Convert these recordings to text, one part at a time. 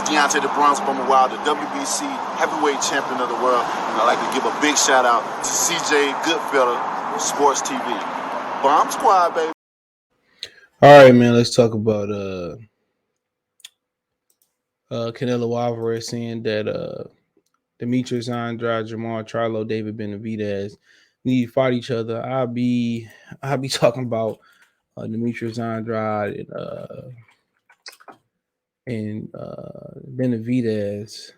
Deontay the Bronx Bomber Wild, the WBC heavyweight champion of the world. And I'd like to give a big shout out to CJ Goodfellow, Sports TV. Bomb Squad, baby. All right, man. Let's talk about Canelo Alvarez saying that Demetrius Andrade, Jermall Charlo, Benavidez need to fight each other. I'll be talking about Demetrius Andrade and Benavidez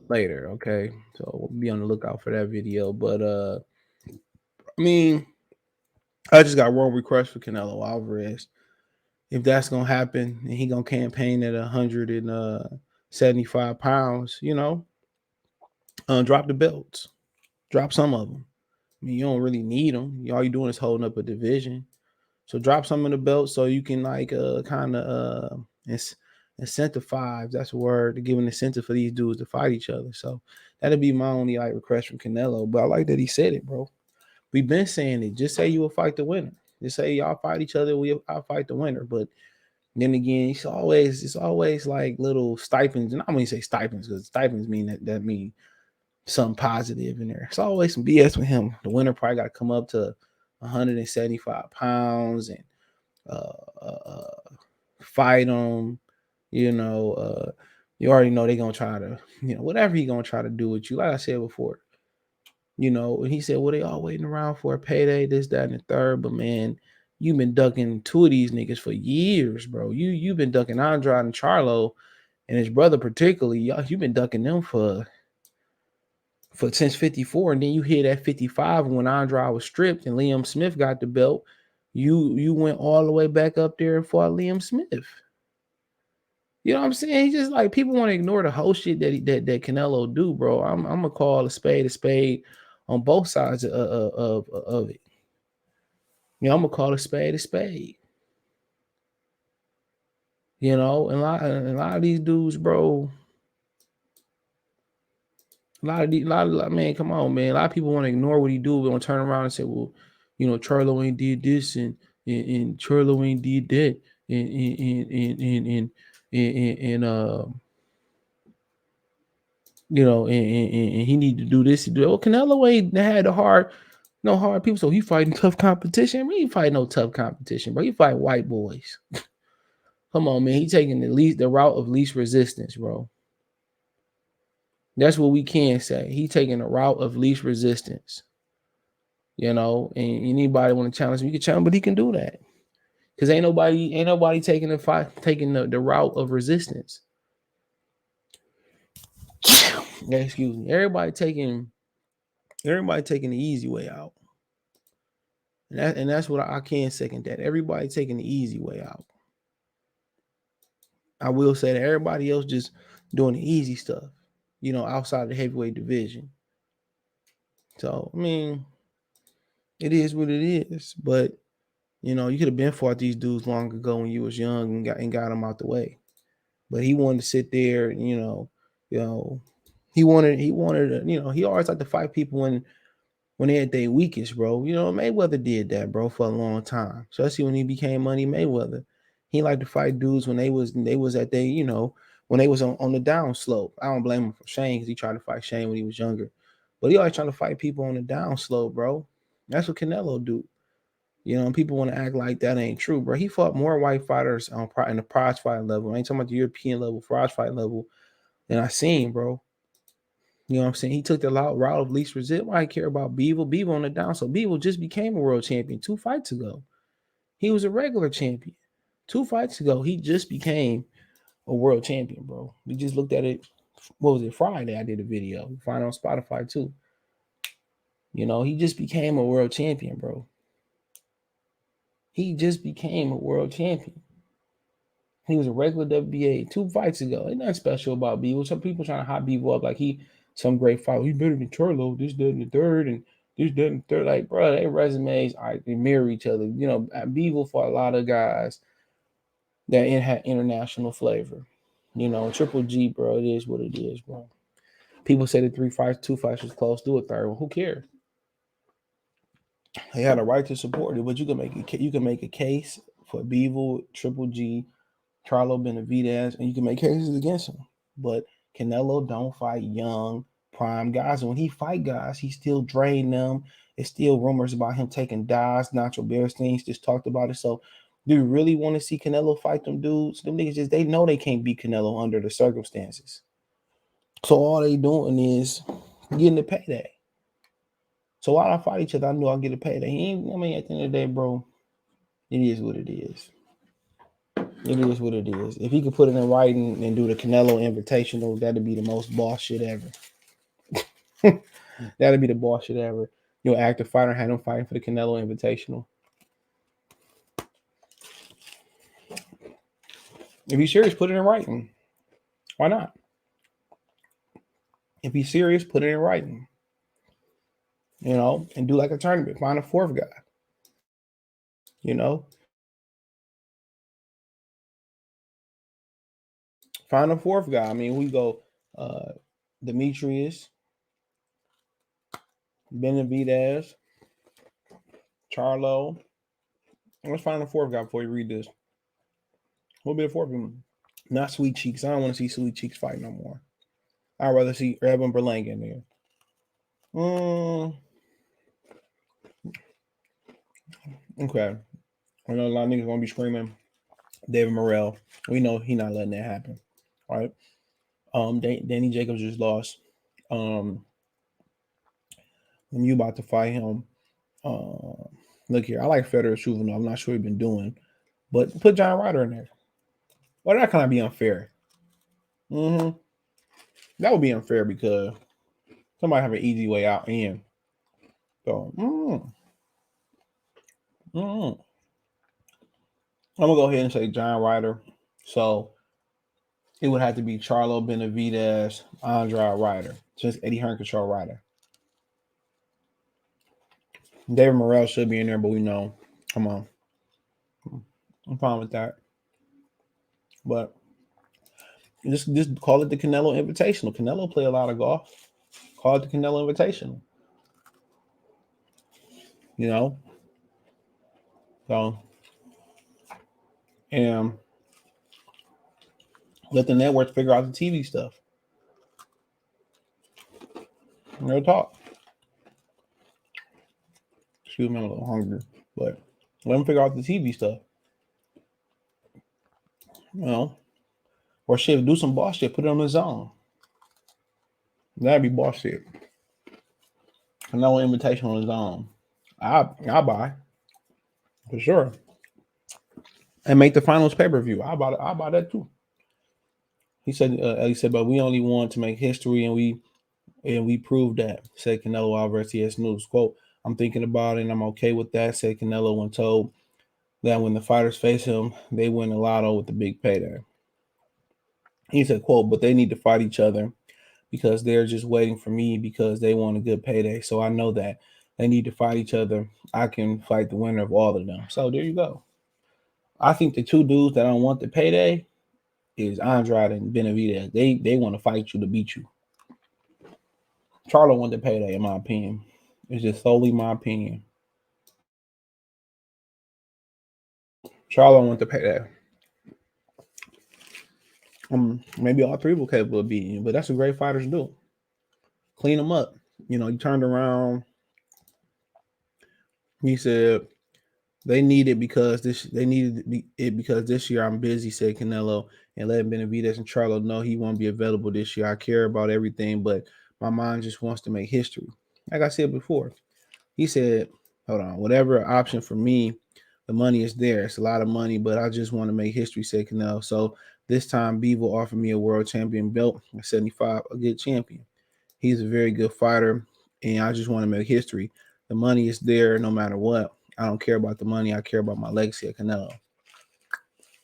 later. Okay, so we'll be on the lookout for that video. But I mean, I just got one request for Canelo Alvarez. If that's gonna happen and he gonna campaign at 175 pounds, drop the belts, drop some of them. I mean, you don't really need them. All you're doing is holding up a division. So drop some of the belts so you can kind of incentivize. That's a word, to give an incentive for these dudes to fight each other. So that'd be my only request from Canelo. But I like that he said it, bro. We've been saying it. Just say you will fight the winner. Just say y'all fight each other. I'll fight the winner. But then again, it's always like little stipends. And I'm gonna say stipends because stipends mean that mean something positive in there. It's always some BS with him. The winner probably got to come up to 175 pounds and fight him. You already know they're gonna try to, whatever he's gonna try to do with you. Like I said before, and he said, well, they all waiting around for a payday, this, that, and the third. But man, you've been ducking two of these niggas for years, bro. You've been ducking Andrade and Charlo and his brother particularly. You've been ducking them for since 54, and then you hit at 55 when Andrade was stripped and Liam Smith got the belt. You went all the way back up there and fought Liam Smith. You know what I'm saying? He's just like, people want to ignore the whole shit that Canelo do, bro. I'm gonna call a spade on both sides of it. I'm gonna call a spade a spade. And a lot of these dudes, bro. Man, come on, man. A lot of people want to ignore what he do, but want to turn around and say, well, Charlo ain't did this and Charlo ain't did that and he need to do this. Well, Canelo ain't had no hard people, so he fighting tough competition. I mean, he fight no tough competition, bro. He fight white boys. Come on, man. He taking the route of least resistance, bro. That's what we can say. He taking the route of least resistance. And anybody want to challenge him, you can challenge, but he can do that. Because ain't nobody taking the route of resistance. Excuse me. Everybody taking the easy way out. And that's what I can second that. Everybody taking the easy way out. I will say that everybody else just doing the easy stuff, outside the heavyweight division. So, I mean, it is what it is. But, you could have been fought these dudes long ago when you was young and got them out the way. But he wanted to sit there, he wanted, he always like to fight people when they at their weakest, bro. Mayweather did that, bro, for a long time. Especially when he became Money Mayweather. He liked to fight dudes when they was at when they was on the down slope. I don't blame him for Shane because he tried to fight Shane when he was younger. But he always trying to fight people on the down slope, bro. That's what Canelo do. And people want to act like that ain't true, bro. He fought more white fighters in the prize fight level. I ain't talking about the European level, prize fight level than I seen, bro. You know what I'm saying? He took the route of least resistance. Why I care about Beaver? Beaver on the down. So Beaver just became a world champion 2 fights ago. He was a regular champion. 2 fights ago, he just became a world champion, bro. We just looked at it. What was it? Friday, I did a video. Find it on Spotify too. He just became a world champion, bro. He just became a world champion. He was a regular WBA 2 fights ago. Ain't nothing special about Beaver. Some people trying to hot Beaver up like he some great fight. He better than Charlo. This, that, and the third, and this, that, and the third. Like, bro, their resumes, they mirror each other. Beaver fought a lot of guys that had international flavor. Triple G, bro, it is what it is, bro. People say the 2 fights was close. Do a third one. Who cares? They had a right to support it, but you can make a case for Beaver, Triple G, Charlo Benavidez, and you can make cases against him. But Canelo don't fight young prime guys. And when he fight guys, he still drain them. It's still rumors about him taking dives. Nacho Bearsteins just talked about it. So do you really want to see Canelo fight them dudes? Them niggas just, they know they can't beat Canelo under the circumstances. So all they doing is getting the payday. So while I fight each other, I knew I'll get a payday. I mean, at the end of the day, bro, it is what it is. It is what it is. If he could put it in writing and do the Canelo Invitational, that'd be the most boss shit ever. That'd be the boss shit ever. Your active fighter had him fighting for the Canelo Invitational. If he's serious, put it in writing. Why not? If he's serious, put it in writing. You know, and do like a tournament. Find a fourth guy. You know, find a fourth guy. I mean, we go Demetrius, Benavidez, Charlo. Let's find a fourth guy before you read this. Who'll be the fourth one? Not Sweet Cheeks. I don't want to see Sweet Cheeks fight no more. I'd rather see Evan Berlanga in there. Okay. I know a lot of niggas gonna be screaming David Morrell. We know he not letting that happen. All right. Danny Jacobs just lost. You about to fight him. Look here, I like Federer Juvenile. I'm not sure he's been doing, but put John Ryder in there. Well, that kind of be unfair. That would be unfair because somebody have an easy way out in. So, I'm gonna go ahead and say John Ryder. So it would have to be Charlo Benavidez, Andrade Ryder, since Eddie Hearn control Ryder. David Morrell should be in there, but we know. Come on, I'm fine with that. But just call it the Canelo Invitational. Canelo play a lot of golf. Call it the Canelo Invitational. You know, so and let the networks figure out the TV stuff. No talk. Excuse me, I'm a little hungry, but let them figure out the TV stuff. You know, or shit, do some boss shit. Put it on the zone. That'd be boss shit. Canelo Invitation on the zone. I'll buy for sure. And make the finals pay-per-view. I'll buy that too. He said, but we only want to make history, and we proved that. Said Canelo Alvarez, TS News. Quote, I'm thinking about it, and I'm okay with that. Said Canelo when told that when the fighters face him, they win the lotto with the big payday. He said, quote, but they need to fight each other because they're just waiting for me because they want a good payday. So I know that they need to fight each other. I can fight the winner of all of them. So there you go. I think the two dudes that don't want the payday is Andrade and Benavidez. They want to fight you to beat you. Charlo want the payday, in my opinion. It's just solely my opinion. Charlo want the payday. Maybe all three will capable of beating you, but that's what great fighters do. Clean them up. You know, you turned around. He said they need it because this year I'm busy, said Canelo, and letting Benavidez and Charlo know he won't be available this year. I care about everything, but my mind just wants to make history. Like I said before, he said, hold on, whatever option for me, the money is there. It's a lot of money, but I just want to make history, said Canelo. So this time, B will offer me a world champion belt at 75, a good champion. He's a very good fighter, and I just want to make history. The money is there no matter what. I don't care about the money. I care about my legacy at Canelo.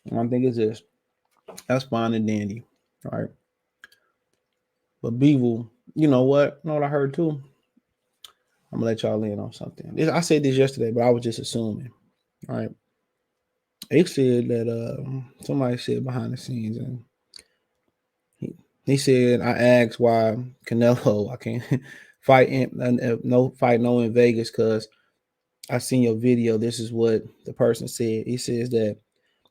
One thing is this. That's fine and dandy, right? But Beagle, you know what? You know what I heard too? I'm going to let y'all in on something. I said this yesterday, but I was just assuming, right? They said that somebody said behind the scenes, and he said, I asked why Canelo, I can't fight in Vegas because I seen your video. This is what the person said. He says that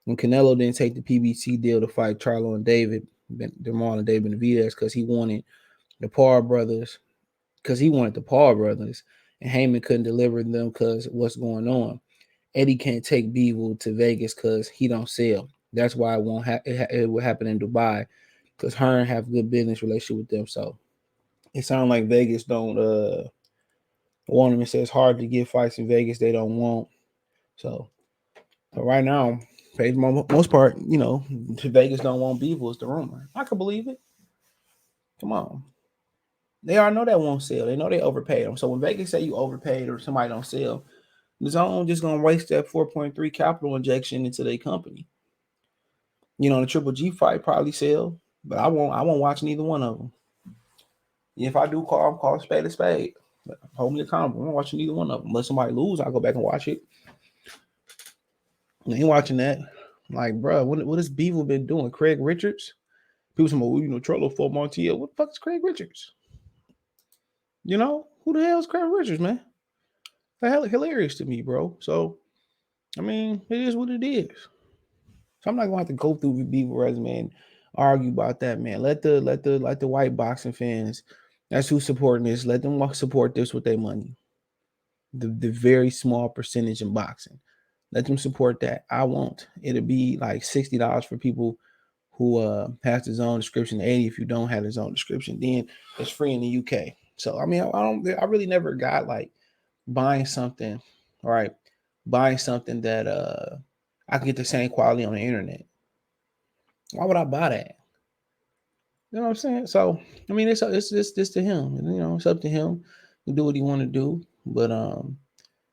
when Canelo didn't take the PBC deal to fight Charlo and Jermall and David Benavidez because he wanted the Paul brothers, and Heyman couldn't deliver them because what's going on. Eddie can't take Beevil to Vegas because he don't sell. That's why it won't it will happen in Dubai because Hearn have good business relationship with them. So it sounds like Vegas don't want him. It says hard to get fights in Vegas they don't want. So right now, for the most part, Vegas don't want Beevil is the rumor. I can believe it. Come on. They already know that won't sell. They know they overpaid them. So when Vegas say you overpaid or somebody don't sell, the zone just gonna waste that 4.3 capital injection into their company. The Triple G fight probably sell, but I won't watch neither one of them. If I do call a spade a spade. But hold me accountable. I won't watch neither one of them. Unless somebody lose, I'll go back and watch it. I ain't watching that. Like, bro, what has Beevil been doing? Craig Richards? People say, well, Charlo fought Montiel. What the fuck is Craig Richards? Who the hell is Craig Richards, man? The hell hilarious to me, bro. So, I mean, it is what it is. So I'm not gonna have to go through Beevil resume and argue about that, man. Let the white boxing fans, that's who's supporting this. Let them support this with their money. The very small percentage in boxing. Let them support that. I won't. It'll be like $60 for people who has his own description, 80 if you don't have his own description. Then it's free in the UK. So I mean, I really never got like buying something, all right, buying something that I can get the same quality on the internet. Why would I buy that? You know what I'm saying? So I mean, it's this to him. It's up to him to do what he want to do. But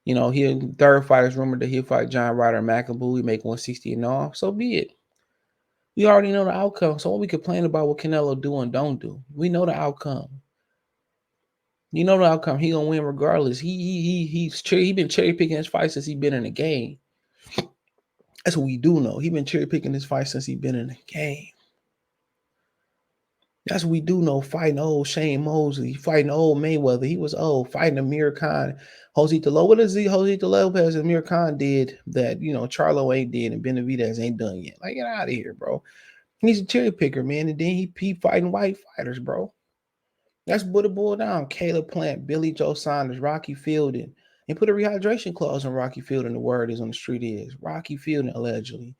he'll third fight is rumored that he'll fight John Ryder and McAboo. He make 160 and all. So be it. We already know the outcome. So what we complain about what Canelo do and don't do. We know the outcome. You know the outcome. He gonna win regardless. He's been cherry picking his fights since he been in the game. That's what we do know. He been cherry picking his fights since he been in the game. That's what we do know. Fighting old Shane Mosley, fighting old Mayweather. He was old. Fighting Amir Khan, Josito Lopez. What is Josito Lopez and Amir Khan did that Charlo ain't did and Benavidez ain't done yet? Like, get out of here, bro. He's a cherry picker, man. And then he fighting white fighters, bro. That's what it boiled down. Caleb Plant, Billy Joe Saunders, Rocky Fielding. And put a rehydration clause on Rocky Fielding. The word is on the street is Rocky Fielding, allegedly.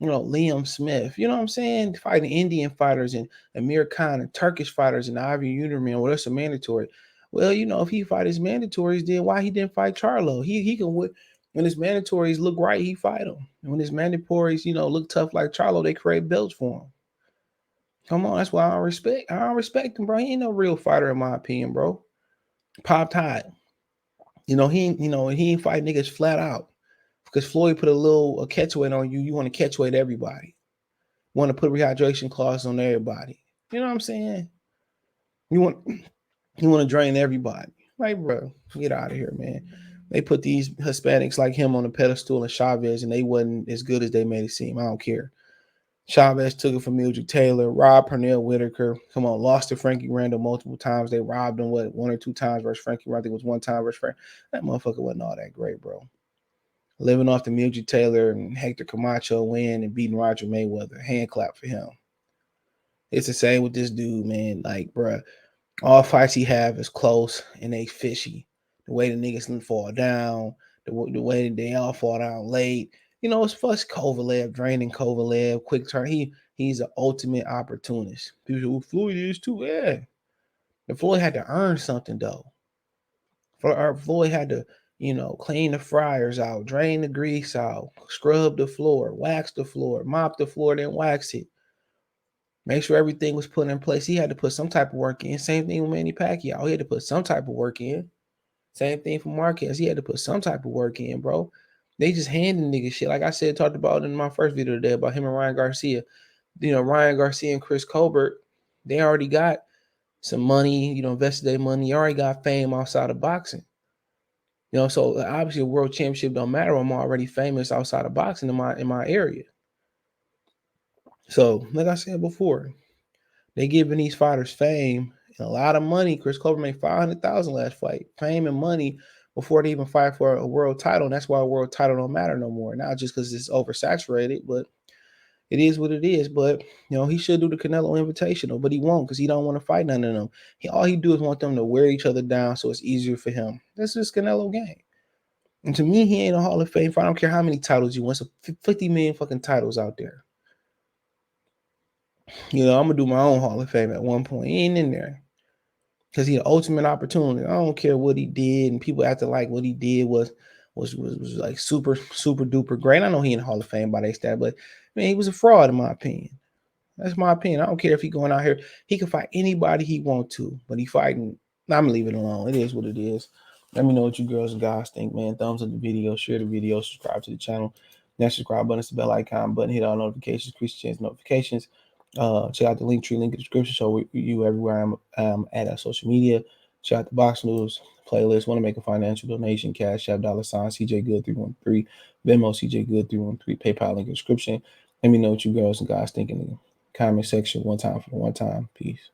Liam Smith. You know what I'm saying? Fighting Indian fighters and Amir Khan and Turkish fighters and Ivy Uterman. Well, that's a mandatory. Well, if he fight his mandatories, then why he didn't fight Charlo? He can when his mandatories look right, he fight them. And when his mandatories, look tough like Charlo, they create belts for him. Come on, that's why I don't respect him, bro. He ain't no real fighter in my opinion, bro. Pop Tide. He ain't fight niggas flat out. Because Floyd put a catch weight on you. You want to catch weight everybody. You want to put rehydration clause on everybody. You know what I'm saying? You want to drain everybody. Like, bro, get out of here, man. They put these Hispanics like him on a pedestal and Chavez, and they wasn't as good as they made it seem. I don't care. Chavez took it from Mildred Taylor, robbed Pernell Whitaker. Come on, lost to Frankie Randall multiple times. They robbed him, one or two times versus Frankie Randall. I think it was one time versus Frankie. That motherfucker wasn't all that great, bro. Living off the Mildred Taylor and Hector Camacho win and beating Roger Mayweather. Hand clap for him. It's the same with this dude, man. Like, bro, all fights he have is close and they fishy. The way the niggas fall down, the way they all fall down late. It's first Kovalev, draining Kovalev, quick turn. He's an ultimate opportunist. People say, well, Floyd is too. Yeah. The Floyd had to earn something, though. Floyd had to, clean the fryers out, drain the grease out, scrub the floor, wax the floor, mop the floor, then wax it. Make sure everything was put in place. He had to put some type of work in. Same thing with Manny Pacquiao. He had to put some type of work in. Same thing for Marquez. He had to put some type of work in, bro. They just handing niggas shit. Like I said, talked about in my first video today about him and Ryan Garcia. Ryan Garcia and Chris Colbert, they already got some money, invested their money. You already got fame outside of boxing. So obviously a world championship don't matter. I'm already famous outside of boxing in my area. So, like I said before, they giving these fighters fame and a lot of money. Chris Colbert made $500,000 last fight. Fame and money before they even fight for a world title. And that's why a world title don't matter no more. Not just because it's oversaturated, but it is what it is. But he should do the Canelo Invitational, but he won't because he don't want to fight none of them. All he do is want them to wear each other down so it's easier for him. That's just Canelo game. And to me, he ain't a Hall of Fame fighter. I don't care how many titles you want. So 50 million fucking titles out there. I'm gonna do my own Hall of Fame at one point. He ain't in there because he the ultimate opportunity. I don't care what he did, and people acting like what he did was like super duper great. I know he in the Hall of Fame by their stat, but man, he was a fraud in my opinion. That's my opinion. I don't care if he going out here. He can fight anybody he want to, but he fighting. I'm gonna leave it alone. It is what it is. Let me know what you girls and guys think, man. Thumbs up the video, share the video, subscribe to the channel. That subscribe button is the bell icon button. Hit all notifications, increase the chance notifications. Check out the link tree, link in the description. Show you everywhere I'm at social media. Check out the box news playlist. Want to make a financial donation? Cash App $, CJ Good 313, Venmo CJ Good 313, PayPal link in the description. Let me know what you girls and guys think in the comment section one time. Peace.